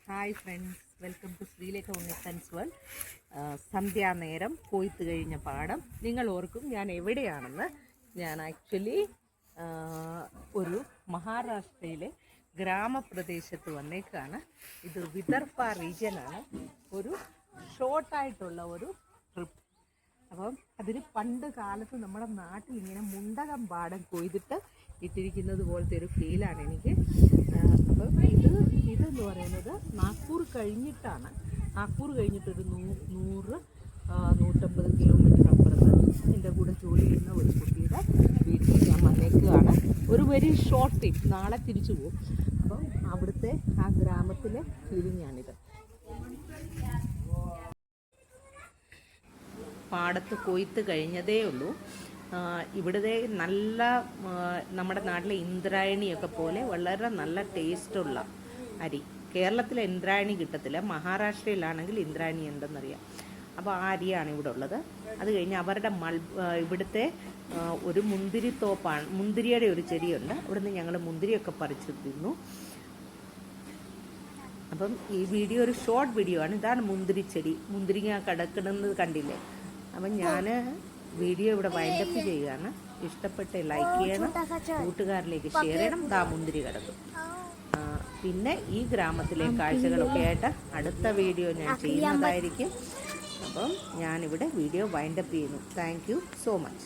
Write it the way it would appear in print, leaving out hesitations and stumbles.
Hi friends, welcome to Sreelekha ഉണ്ണിത്തൻസ് വേൾഡ്. സന്ധ്യാനേരം കൊയ്ത്ത് കഴിഞ്ഞ പാടം. നിങ്ങൾ ഓർക്കും ഞാൻ എവിടെയാണെന്ന്. ഞാൻ ആക്ച്വലി ഒരു മഹാരാഷ്ട്രയിലെ ഗ്രാമപ്രദേശത്ത് വന്നേക്കാണ്. ഇത് വിദർഭ റീജിയനാണ്. ഒരു ഷോർട്ടായിട്ടുള്ള ഒരു ട്രിപ്പ്. അപ്പം അതിന് പണ്ട് കാലത്ത് നമ്മുടെ നാട്ടിൽ ഇങ്ങനെ മുണ്ടകം പാടം കൊയ്തിട്ട് ഇട്ടിരിക്കുന്നത് പോലത്തെ ഒരു ഫീലാണ് എനിക്ക്. അപ്പം ഇതെന്ന് പറയുന്നത് നാഗ്പൂർ കഴിഞ്ഞിട്ടാണ്. നാഗ്പൂർ കഴിഞ്ഞിട്ടൊരു 100-150 കിലോമീറ്റർ അപ്പുറത്ത് എൻ്റെ കൂടെ ജോലി ചെയ്യുന്ന ഒരു കുട്ടിയുടെ വീട്ടിൽ ഞാൻ വന്നേക്കുകയാണ്. ഒരു വെരി ഷോർട്ട് ട്രിപ്പ്. നാളെ തിരിച്ചു പോകും. അപ്പം അവിടുത്തെ ആ ഗ്രാമത്തിലെ ഫീലിംഗാണിത്. പാടത്ത് കൊയ്ത്ത് കഴിഞ്ഞതേ ഉള്ളൂ. ഇവിടുത്തെ നല്ല നമ്മുടെ നാട്ടിലെ ഇന്ദ്രായണിയൊക്കെ പോലെ വളരെ നല്ല ടേസ്റ്റുള്ള അരി. കേരളത്തിലെ ഇന്ദ്രായണി കിട്ടത്തില്ല, മഹാരാഷ്ട്രയിലാണെങ്കിൽ ഇന്ദ്രായണി ഉണ്ടെന്നറിയാം. അപ്പോൾ ആ അരിയാണ് ഇവിടെ ഉള്ളത്. അത് കഴിഞ്ഞ് അവരുടെ ഇവിടുത്തെ ഒരു മുന്തിരിത്തോപ്പാണ്. മുന്തിരിയുടെ ഒരു ചെടിയുണ്ട്. ഇവിടുന്ന് ഞങ്ങൾ മുന്തിരിയൊക്കെ പറിച്ചു തിന്നു. അപ്പം ഈ വീഡിയോ ഒരു ഷോർട്ട് വീഡിയോ ആണ്. ഇതാണ് മുന്തിരിച്ചെടി. മുന്തിരിങ്ങ കിടക്കുന്നത് കണ്ടില്ലേ? അപ്പം ഞാൻ വീഡിയോ ഇവിടെ വൈൻഡപ്പ് ചെയ്യുകയാണ്. ഇഷ്ടപ്പെട്ട് ലൈക്ക് ചെയ്യണം, കൂട്ടുകാരിലേക്ക് ഷെയർ ചെയ്യണം. മുന്തിരി കിടക്കും. പിന്നെ ഈ ഗ്രാമത്തിലെ കാഴ്ചകളൊക്കെ ആയിട്ട് അടുത്ത വീഡിയോ ഞാൻ ചെയ്യുന്നതായിരിക്കും. അപ്പം ഞാനിവിടെ വീഡിയോ വൈൻഡപ്പ് ചെയ്യുന്നു. Thank you so much.